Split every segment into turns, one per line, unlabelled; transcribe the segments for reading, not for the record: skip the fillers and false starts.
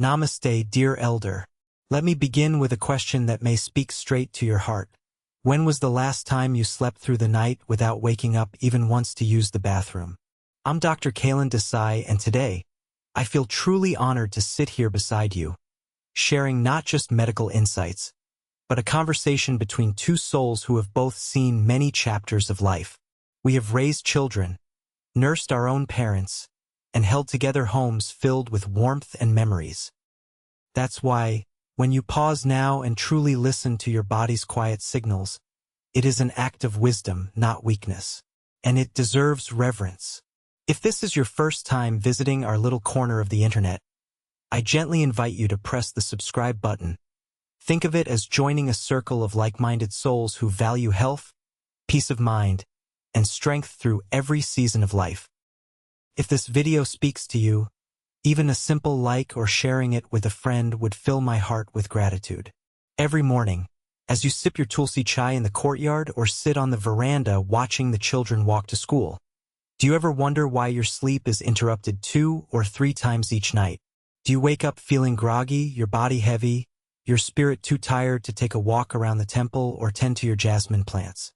Namaste, dear elder. Let me begin with a question that may speak straight to your heart. When was the last time you slept through the night without waking up even once to use the bathroom? I'm Dr. Kailan Desai, and today, I feel truly honored to sit here beside you, sharing not just medical insights, but a conversation between two souls who have both seen many chapters of life. We have raised children, nursed our own parents, and held together homes filled with warmth and memories. That's why, when you pause now and truly listen to your body's quiet signals, it is an act of wisdom, not weakness, and it deserves reverence. If this is your first time visiting our little corner of the internet, I gently invite you to press the subscribe button. Think of it as joining a circle of like-minded souls who value health, peace of mind, and strength through every season of life. If this video speaks to you, even a simple like or sharing it with a friend would fill my heart with gratitude. Every morning, as you sip your tulsi chai in the courtyard or sit on the veranda watching the children walk to school, do you ever wonder why your sleep is interrupted 2 or 3 times each night? Do you wake up feeling groggy, your body heavy, your spirit too tired to take a walk around the temple or tend to your jasmine plants?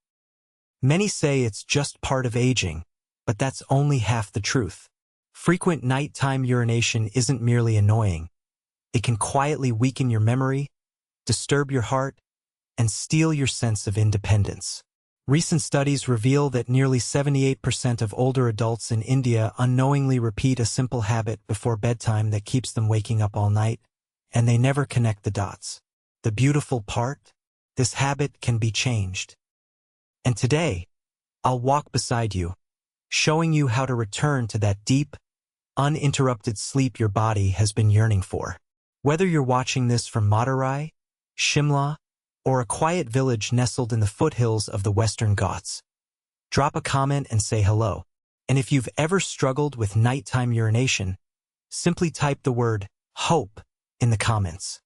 Many say it's just part of aging, but that's only half the truth. Frequent nighttime urination isn't merely annoying. It can quietly weaken your memory, disturb your heart, and steal your sense of independence. Recent studies reveal that nearly 78% of older adults in India unknowingly repeat a simple habit before bedtime that keeps them waking up all night, and they never connect the dots. The beautiful part? This habit can be changed. And today, I'll walk beside you, showing you how to return to that deep, uninterrupted sleep your body has been yearning for. Whether you're watching this from Madurai, Shimla, or a quiet village nestled in the foothills of the Western Ghats, drop a comment and say hello. And if you've ever struggled with nighttime urination, simply type the word HOPE in the comments,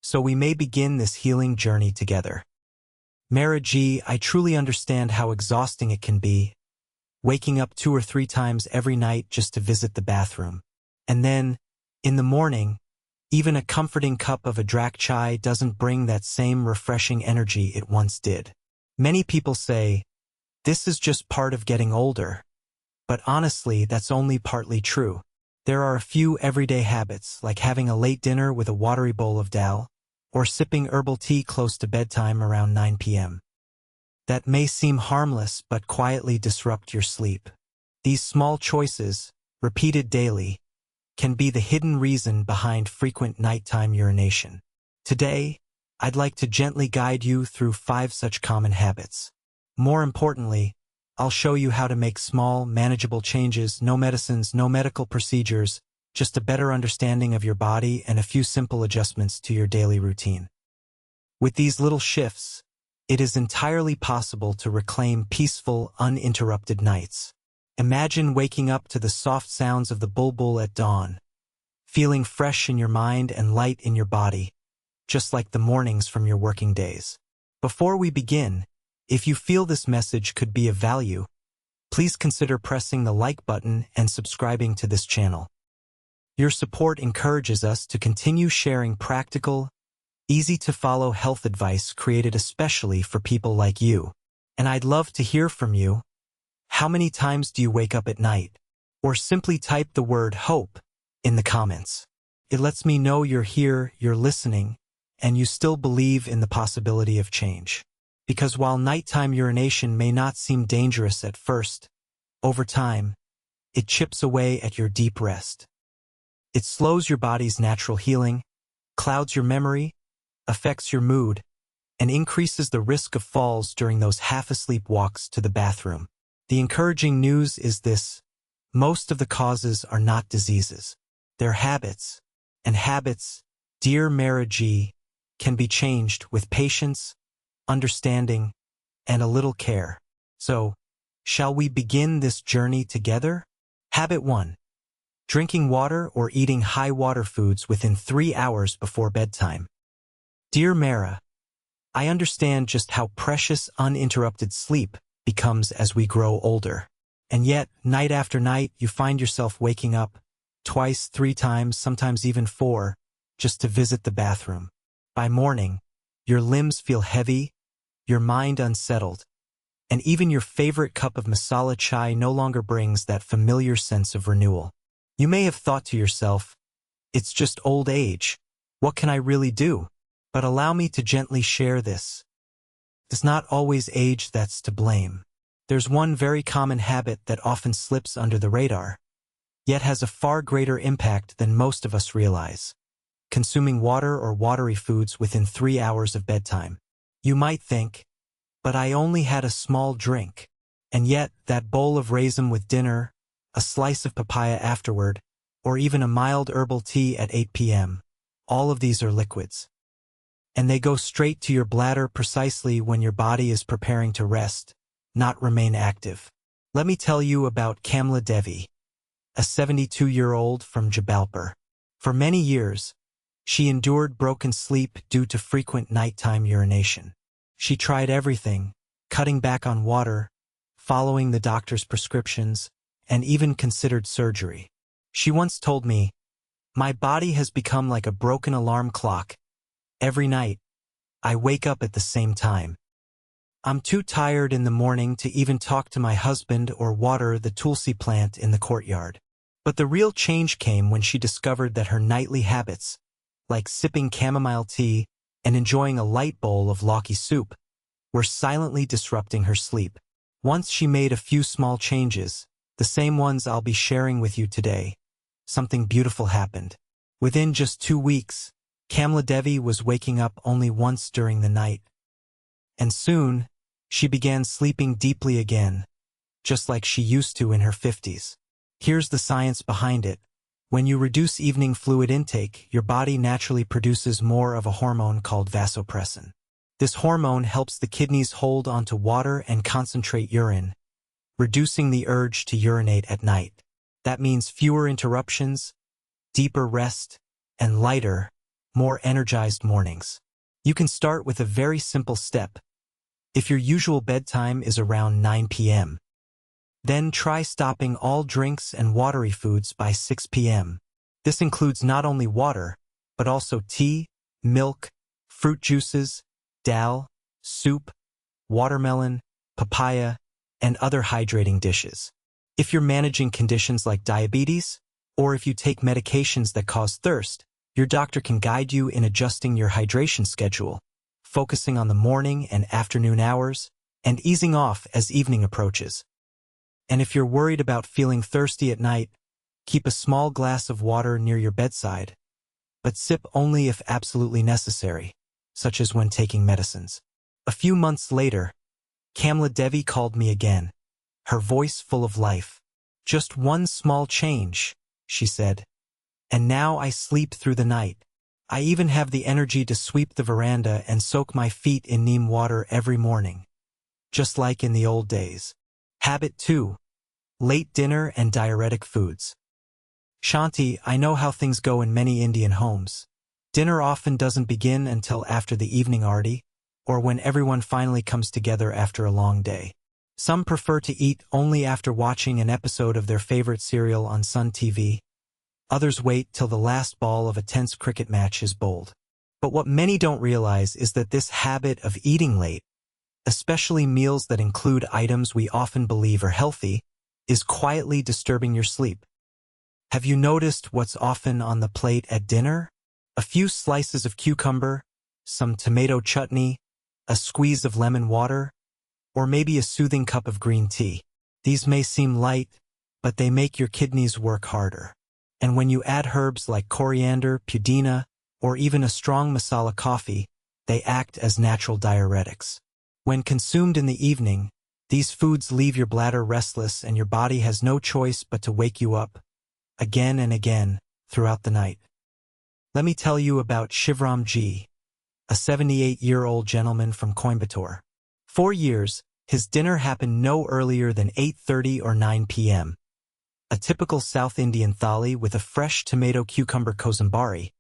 so we may begin this healing journey together. Mara Ji, I truly understand how exhausting it can be, waking up 2 or 3 times every night just to visit the bathroom. And then, in the morning, even a comforting cup of Adrak chai doesn't bring that same refreshing energy it once did. Many people say, this is just part of getting older. But honestly, that's only partly true. There are a few everyday habits, like having a late dinner with a watery bowl of dal, or sipping herbal tea close to bedtime around 9 p.m. that may seem harmless but quietly disrupt your sleep. These small choices, repeated daily, can be the hidden reason behind frequent nighttime urination. Today, I'd like to gently guide you through 5 such common habits. More importantly, I'll show you how to make small, manageable changes, no medicines, no medical procedures, just a better understanding of your body and a few simple adjustments to your daily routine. With these little shifts, it is entirely possible to reclaim peaceful, uninterrupted nights. Imagine waking up to the soft sounds of the bulbul at dawn, feeling fresh in your mind and light in your body, just like the mornings from your working days. Before we begin, if you feel this message could be of value, please consider pressing the like button and subscribing to this channel. Your support encourages us to continue sharing practical, easy-to-follow health advice created especially for people like you. And I'd love to hear from you. How many times do you wake up at night? Or simply type the word HOPE in the comments. It lets me know you're here, you're listening, and you still believe in the possibility of change. Because while nighttime urination may not seem dangerous at first, over time, it chips away at your deep rest. It slows your body's natural healing, clouds your memory, affects your mood, and increases the risk of falls during those half-asleep walks to the bathroom. The encouraging news is this: most of the causes are not diseases. They're habits, and habits, dear Mara Ji, can be changed with patience, understanding, and a little care. So, shall we begin this journey together? Habit 1. Drinking water or eating high-water foods within 3 hours before bedtime. Dear Mara, I understand just how precious uninterrupted sleep becomes as we grow older. And yet, night after night, you find yourself waking up twice, 3 times, sometimes even 4, just to visit the bathroom. By morning, your limbs feel heavy, your mind unsettled, and even your favorite cup of masala chai no longer brings that familiar sense of renewal. You may have thought to yourself, it's just old age. What can I really do? But allow me to gently share this. It's not always age that's to blame. There's one very common habit that often slips under the radar, yet has a far greater impact than most of us realize. Consuming water or watery foods within 3 hours of bedtime. You might think, but I only had a small drink. And yet, that bowl of raisin with dinner, a slice of papaya afterward, or even a mild herbal tea at 8 p.m., all of these are liquids. And they go straight to your bladder precisely when your body is preparing to rest, not remain active. Let me tell you about Kamla Devi, a 72-year-old from Jabalpur. For many years, she endured broken sleep due to frequent nighttime urination. She tried everything, cutting back on water, following the doctor's prescriptions, and even considered surgery. She once told me, "My body has become like a broken alarm clock. Every night, I wake up at the same time. I'm too tired in the morning to even talk to my husband or water the tulsi plant in the courtyard." But the real change came when she discovered that her nightly habits, like sipping chamomile tea and enjoying a light bowl of lauki soup, were silently disrupting her sleep. Once she made a few small changes, the same ones I'll be sharing with you today, something beautiful happened. Within just 2 weeks, Kamla Devi was waking up only once during the night. And soon, she began sleeping deeply again, just like she used to in her 50s. Here's the science behind it. When you reduce evening fluid intake, your body naturally produces more of a hormone called vasopressin. This hormone helps the kidneys hold onto water and concentrate urine, reducing the urge to urinate at night. That means fewer interruptions, deeper rest, and lighter, more energized mornings. You can start with a very simple step. If your usual bedtime is around 9 p.m., then try stopping all drinks and watery foods by 6 p.m. This includes not only water, but also tea, milk, fruit juices, dal, soup, watermelon, papaya, and other hydrating dishes. If you're managing conditions like diabetes, or if you take medications that cause thirst, your doctor can guide you in adjusting your hydration schedule, focusing on the morning and afternoon hours, and easing off as evening approaches. And if you're worried about feeling thirsty at night, keep a small glass of water near your bedside, but sip only if absolutely necessary, such as when taking medicines. A few months later, Kamla Devi called me again, her voice full of life. "Just one small change," she said, "and now I sleep through the night. I even have the energy to sweep the veranda and soak my feet in neem water every morning, just like in the old days." Habit 2. Late dinner and diuretic foods. Shanti, I know how things go in many Indian homes. Dinner often doesn't begin until after the evening aarti, or when everyone finally comes together after a long day. Some prefer to eat only after watching an episode of their favorite serial on Sun TV. Others wait till the last ball of a tense cricket match is bowled. But what many don't realize is that this habit of eating late, especially meals that include items we often believe are healthy, is quietly disturbing your sleep. Have you noticed what's often on the plate at dinner? A few slices of cucumber, some tomato chutney, a squeeze of lemon water, or maybe a soothing cup of green tea. These may seem light, but they make your kidneys work harder. And when you add herbs like coriander, pudina, or even a strong masala coffee, they act as natural diuretics. When consumed in the evening, these foods leave your bladder restless and your body has no choice but to wake you up, again and again, throughout the night. Let me tell you about Shivram Ji, a 78-year-old gentleman from Coimbatore. For years, his dinner happened no earlier than 8:30 or 9 p.m. A typical South Indian thali with a fresh tomato cucumber kozumbari,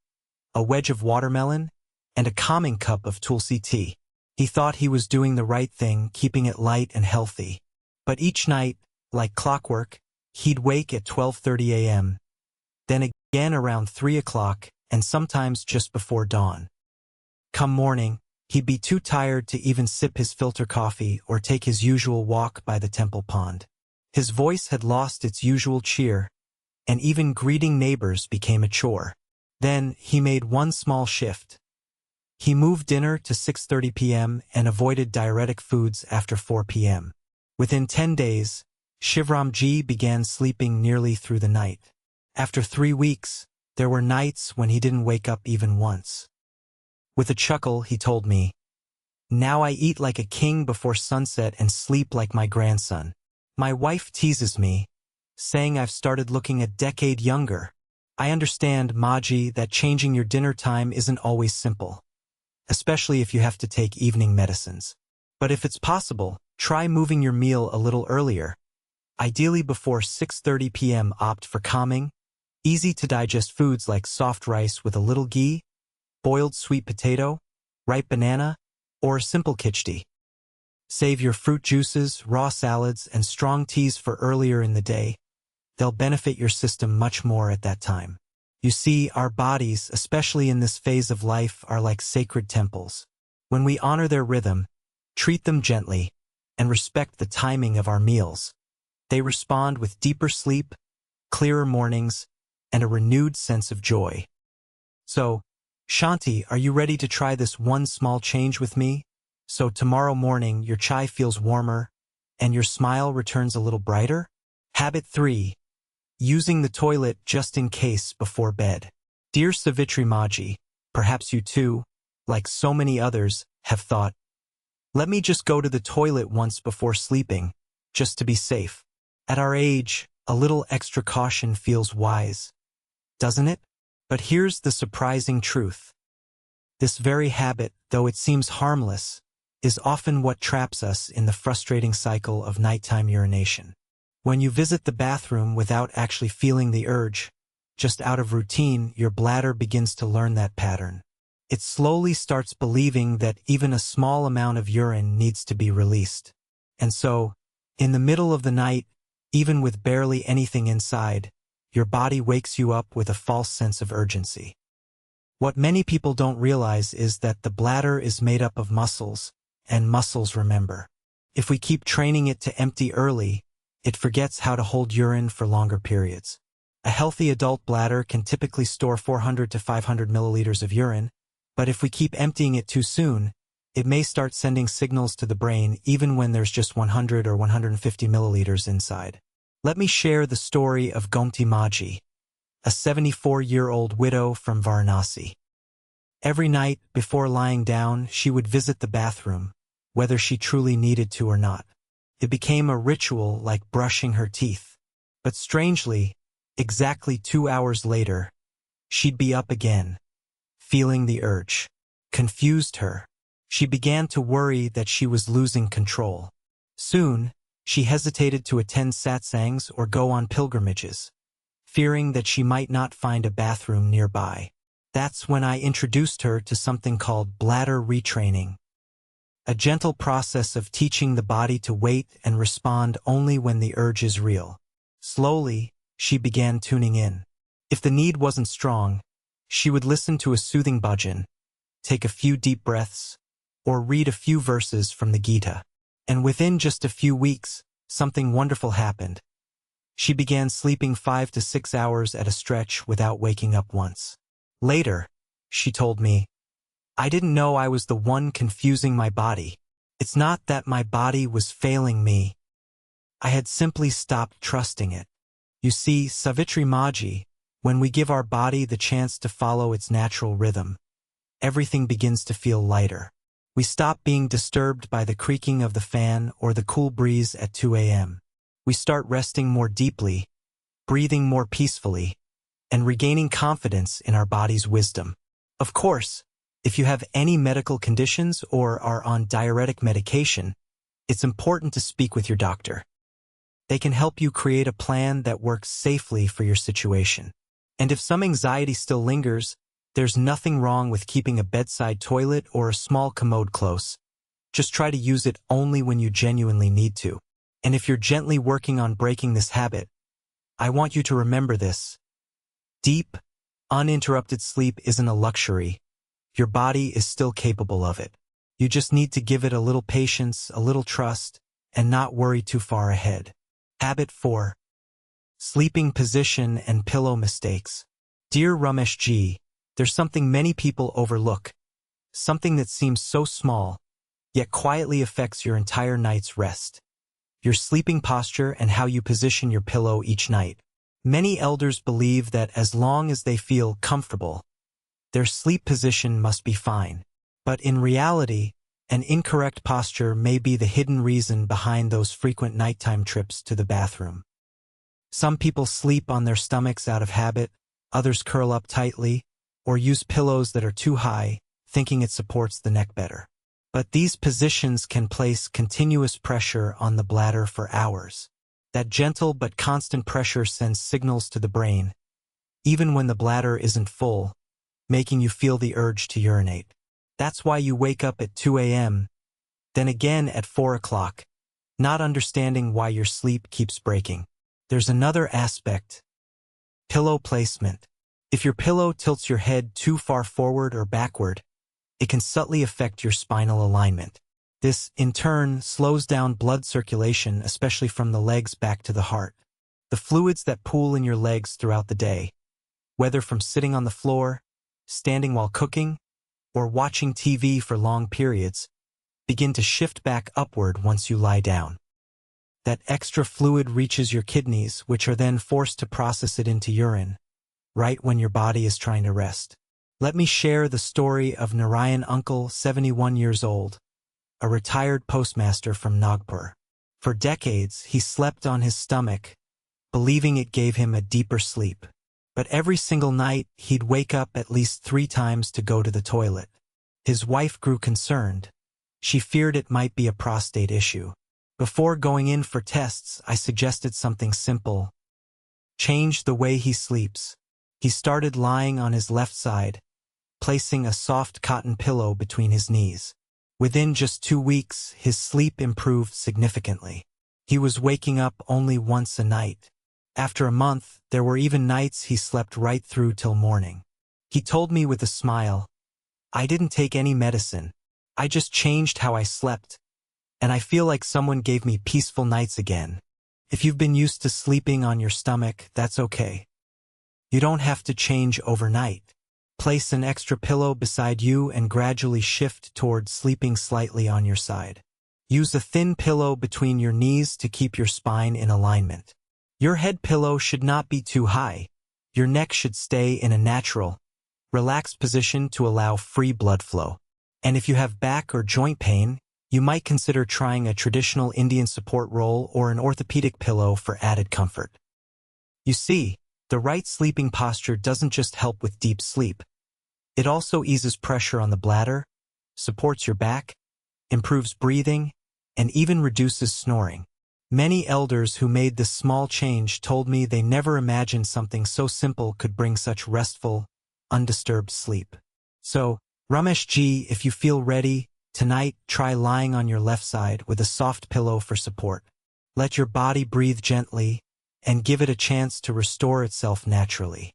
a wedge of watermelon, and a calming cup of tulsi tea. He thought he was doing the right thing, keeping it light and healthy. But each night, like clockwork, he'd wake at 12:30 a.m., then again around 3 o'clock, and sometimes just before dawn. Come morning, he'd be too tired to even sip his filter coffee or take his usual walk by the temple pond. His voice had lost its usual cheer, and even greeting neighbors became a chore. Then he made one small shift. He moved dinner to 6:30 p.m. and avoided diuretic foods after 4 p.m. Within 10 days, Shivramji began sleeping nearly through the night. After 3 weeks, there were nights when he didn't wake up even once. With a chuckle, he told me, "Now I eat like a king before sunset and sleep like my grandson. My wife teases me, saying I've started looking a decade younger. I understand, Maji, that changing your dinner time isn't always simple, especially if you have to take evening medicines. But if it's possible, try moving your meal a little earlier. Ideally before 6:30 p.m. Opt for calming, easy-to-digest foods like soft rice with a little ghee, boiled sweet potato, ripe banana, or simple khichdi. Save your fruit juices, raw salads, and strong teas for earlier in the day. They'll benefit your system much more at that time. You see, our bodies, especially in this phase of life, are like sacred temples. When we honor their rhythm, treat them gently, and respect the timing of our meals, they respond with deeper sleep, clearer mornings, and a renewed sense of joy. So, Shanti, are you ready to try this one small change with me? So tomorrow morning your chai feels warmer, and your smile returns a little brighter? Habit 3. Using the toilet just in case before bed. Dear Savitri Maji, perhaps you too, like so many others, have thought, let me just go to the toilet once before sleeping, just to be safe. At our age, a little extra caution feels wise, doesn't it? But here's the surprising truth. This very habit, though it seems harmless, is often what traps us in the frustrating cycle of nighttime urination. When you visit the bathroom without actually feeling the urge, just out of routine, your bladder begins to learn that pattern. It slowly starts believing that even a small amount of urine needs to be released. And so, in the middle of the night, even with barely anything inside, your body wakes you up with a false sense of urgency. What many people don't realize is that the bladder is made up of muscles, and muscles remember. If we keep training it to empty early, it forgets how to hold urine for longer periods. A healthy adult bladder can typically store 400 to 500 milliliters of urine, but if we keep emptying it too soon, it may start sending signals to the brain even when there's just 100 or 150 milliliters inside. Let me share the story of Gomti Maji, a 74-year-old widow from Varanasi. Every night, before lying down, she would visit the bathroom, whether she truly needed to or not. It became a ritual like brushing her teeth. But strangely, exactly 2 hours later, she'd be up again, feeling the urge. Confused her. She began to worry that she was losing control. Soon, she hesitated to attend satsangs or go on pilgrimages, fearing that she might not find a bathroom nearby. That's when I introduced her to something called bladder retraining, a gentle process of teaching the body to wait and respond only when the urge is real. Slowly, she began tuning in. If the need wasn't strong, she would listen to a soothing bhajan, take a few deep breaths, or read a few verses from the Gita. And within just a few weeks, something wonderful happened. She began sleeping 5 to 6 hours at a stretch without waking up once. Later, she told me, I didn't know I was the one confusing my body. It's not that my body was failing me. I had simply stopped trusting it. You see, Savitri Maji, when we give our body the chance to follow its natural rhythm, everything begins to feel lighter. We stop being disturbed by the creaking of the fan or the cool breeze at 2 a.m. We start resting more deeply, breathing more peacefully, and regaining confidence in our body's wisdom. Of course, if you have any medical conditions or are on diuretic medication, it's important to speak with your doctor. They can help you create a plan that works safely for your situation. And if some anxiety still lingers, there's nothing wrong with keeping a bedside toilet or a small commode close. Just try to use it only when you genuinely need to. And if you're gently working on breaking this habit, I want you to remember this. Deep, Uninterrupted sleep isn't a luxury. Your body is still capable of it. You just need to give it a little patience, a little trust, and not worry too far ahead. Habit 4. Sleeping position and pillow mistakes. Dear Ramesh Ji, there's something many people overlook. Something that seems so small, yet quietly affects your entire night's rest. Your sleeping posture and how you position your pillow each night. Many elders believe that as long as they feel comfortable, their sleep position must be fine. But in reality, an incorrect posture may be the hidden reason behind those frequent nighttime trips to the bathroom. Some people sleep on their stomachs out of habit, others curl up tightly, or use pillows that are too high, thinking it supports the neck better. But these positions can place continuous pressure on the bladder for hours. That gentle but constant pressure sends signals to the brain, even when the bladder isn't full, making you feel the urge to urinate. That's why you wake up at 2 a.m., then again at 4 o'clock, not understanding why your sleep keeps breaking. There's another aspect: pillow placement. If your pillow tilts your head too far forward or backward, it can subtly affect your spinal alignment. This, in turn, slows down blood circulation, especially from the legs back to the heart. The fluids that pool in your legs throughout the day, whether from sitting on the floor, standing while cooking, or watching TV for long periods, begin to shift back upward once you lie down. That extra fluid reaches your kidneys, which are then forced to process it into urine, right when your body is trying to rest. Let me share the story of Narayan Uncle, 71 years old, a retired postmaster from Nagpur. For decades, he slept on his stomach, believing it gave him a deeper sleep. But every single night, he'd wake up at least 3 times to go to the toilet. His wife grew concerned. She feared it might be a prostate issue. Before going in for tests, I suggested something simple: change the way he sleeps. He started lying on his left side, placing a soft cotton pillow between his knees. Within just 2 weeks, his sleep improved significantly. He was waking up only once a night. After a month, there were even nights he slept right through till morning. He told me with a smile, "I didn't take any medicine. I just changed how I slept, and I feel like someone gave me peaceful nights again." If you've been used to sleeping on your stomach, that's okay. You don't have to change overnight. Place an extra pillow beside you and gradually shift towards sleeping slightly on your side. Use a thin pillow between your knees to keep your spine in alignment. Your head pillow should not be too high. Your neck should stay in a natural, relaxed position to allow free blood flow. And if you have back or joint pain, you might consider trying a traditional Indian support roll or an orthopedic pillow for added comfort. You see, the right sleeping posture doesn't just help with deep sleep. It also eases pressure on the bladder, supports your back, improves breathing, and even reduces snoring. Many elders who made this small change told me they never imagined something so simple could bring such restful, undisturbed sleep. So, Ramesh Ji, if you feel ready, tonight try lying on your left side with a soft pillow for support. Let your body breathe gently, and give it a chance to restore itself naturally.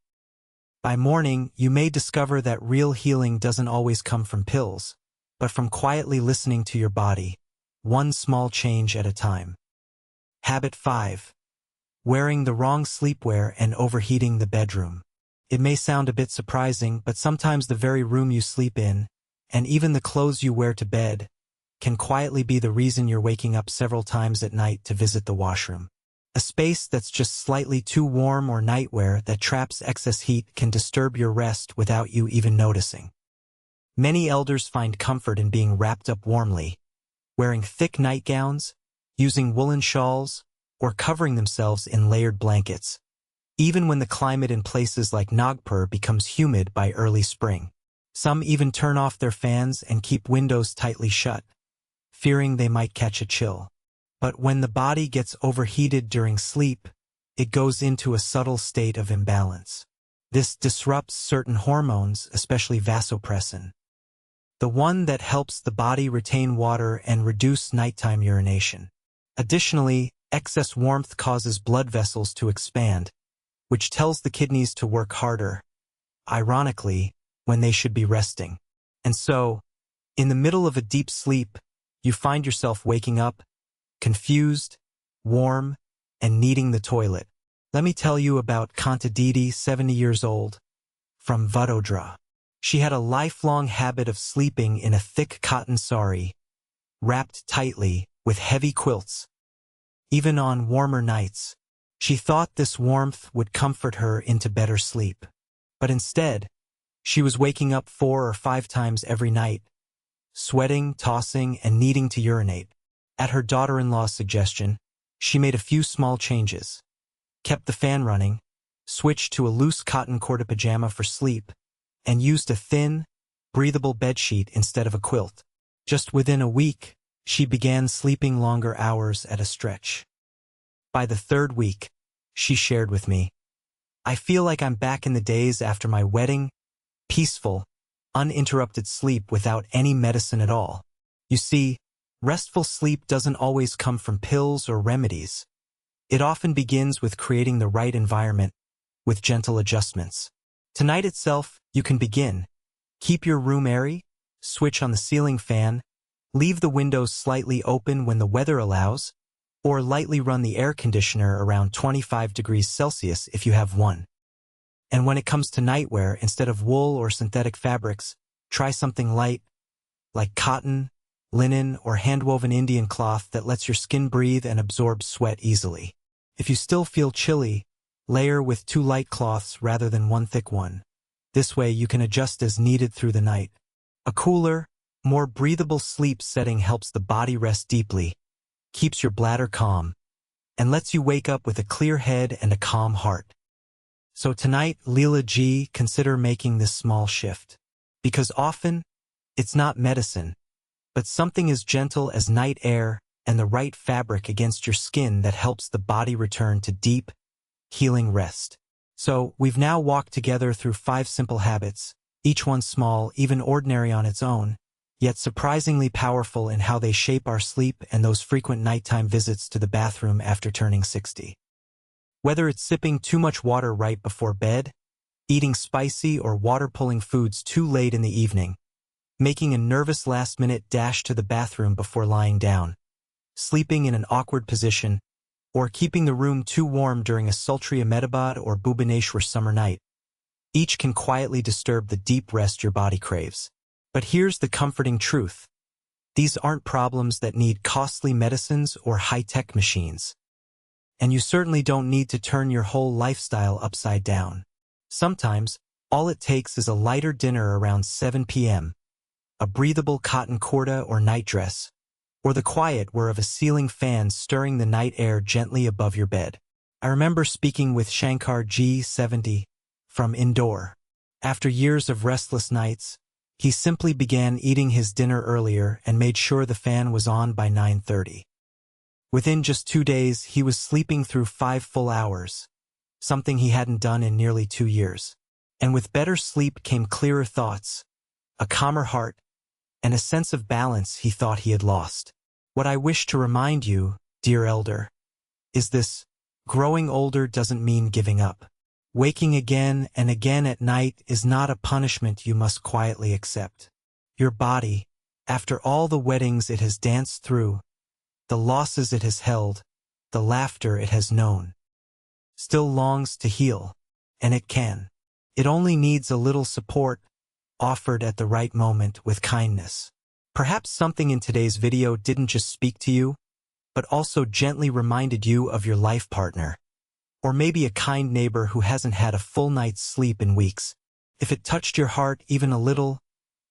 By morning, you may discover that real healing doesn't always come from pills, but from quietly listening to your body, one small change at a time. Habit 5. Wearing the wrong sleepwear and overheating the bedroom. It may sound a bit surprising, but sometimes the very room you sleep in, and even the clothes you wear to bed, can quietly be the reason you're waking up several times at night to visit the washroom. A space that's just slightly too warm or nightwear that traps excess heat can disturb your rest without you even noticing. Many elders find comfort in being wrapped up warmly, wearing thick nightgowns, using woolen shawls, or covering themselves in layered blankets, even when the climate in places like Nagpur becomes humid by early spring. Some even turn off their fans and keep windows tightly shut, fearing they might catch a chill. But when the body gets overheated during sleep, it goes into a subtle state of imbalance. This disrupts certain hormones, especially vasopressin, the one that helps the body retain water and reduce nighttime urination. Additionally, excess warmth causes blood vessels to expand, which tells the kidneys to work harder, ironically, when they should be resting. And so, in the middle of a deep sleep, you find yourself waking up, confused, warm, and needing the toilet. Let me tell you about Kantadidi, 70 years old, from Vadodara. She had a lifelong habit of sleeping in a thick cotton sari, wrapped tightly with heavy quilts. Even on warmer nights, she thought this warmth would comfort her into better sleep. But instead, she was waking up 4 or 5 times every night, sweating, tossing, and needing to urinate. At her daughter-in-law's suggestion, she made a few small changes, kept the fan running, switched to a loose cotton kurta pajama for sleep, and used a thin, breathable bedsheet instead of a quilt. Just within a week, she began sleeping longer hours at a stretch. By the 3rd week, she shared with me, "I feel like I'm back in the days after my wedding, peaceful, uninterrupted sleep without any medicine at all." You see, restful sleep doesn't always come from pills or remedies. It often begins with creating the right environment, with gentle adjustments. Tonight itself, you can begin. Keep your room airy, switch on the ceiling fan, leave the windows slightly open when the weather allows, or lightly run the air conditioner around 25 degrees Celsius if you have one. And when it comes to nightwear, instead of wool or synthetic fabrics, try something light, like cotton, linen, or hand-woven Indian cloth that lets your skin breathe and absorb sweat easily. If you still feel chilly, layer with 2 light cloths rather than 1 thick one. This way you can adjust as needed through the night. A cooler, more breathable sleep setting helps the body rest deeply, keeps your bladder calm, and lets you wake up with a clear head and a calm heart. So tonight, Leela G, consider making this small shift. Because often, it's not medicine, but something as gentle as night air and the right fabric against your skin that helps the body return to deep, healing rest. So, we've now walked together through 5 simple habits, each one small, even ordinary on its own, yet surprisingly powerful in how they shape our sleep and those frequent nighttime visits to the bathroom after turning 60. Whether it's sipping too much water right before bed, eating spicy or water-pulling foods too late in the evening, making a nervous last-minute dash to the bathroom before lying down, sleeping in an awkward position, or keeping the room too warm during a sultry Ahmedabad or Bhubaneswar summer night, each can quietly disturb the deep rest your body craves. But here's the comforting truth. These aren't problems that need costly medicines or high-tech machines. And you certainly don't need to turn your whole lifestyle upside down. Sometimes, all it takes is a lighter dinner around 7 p.m., a breathable cotton kurta or nightdress, or the quiet whir of a ceiling fan stirring the night air gently above your bed. I remember speaking with Shankar G, 70, from Indore. After years of restless nights, he simply began eating his dinner earlier and made sure the fan was on by 9:30. Within just 2 days, he was sleeping through 5 full hours, something he hadn't done in nearly 2 years. And with better sleep came clearer thoughts, a calmer heart, and a sense of balance he thought he had lost. What I wish to remind you, dear elder, is this: growing older doesn't mean giving up. Waking again and again at night is not a punishment you must quietly accept. Your body, after all the weddings it has danced through, the losses it has held, the laughter it has known, still longs to heal, and it can. It only needs a little support, offered at the right moment with kindness. Perhaps something in today's video didn't just speak to you, but also gently reminded you of your life partner, or maybe a kind neighbor who hasn't had a full night's sleep in weeks. If it touched your heart even a little,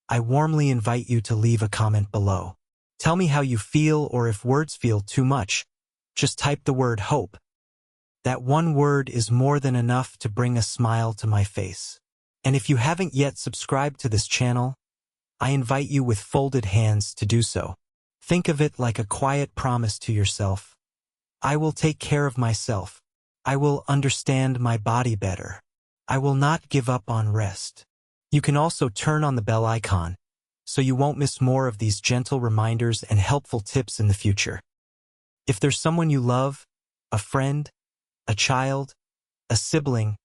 I warmly invite you to leave a comment below. Tell me how you feel, or if words feel too much, just type the word hope. That one word is more than enough to bring a smile to my face. And if you haven't yet subscribed to this channel, I invite you with folded hands to do so. Think of it like a quiet promise to yourself. I will take care of myself. I will understand my body better. I will not give up on rest. You can also turn on the bell icon, so you won't miss more of these gentle reminders and helpful tips in the future. If there's someone you love, a friend, a child, a sibling,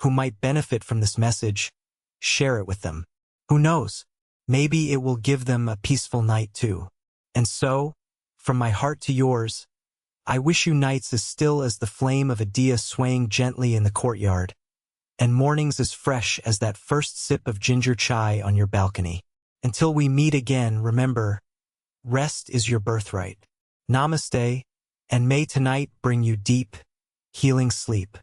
who might benefit from this message, share it with them. Who knows? Maybe it will give them a peaceful night too. And so, from my heart to yours, I wish you nights as still as the flame of a dia swaying gently in the courtyard, and mornings as fresh as that first sip of ginger chai on your balcony. Until we meet again, remember, rest is your birthright. Namaste, and may tonight bring you deep, healing sleep.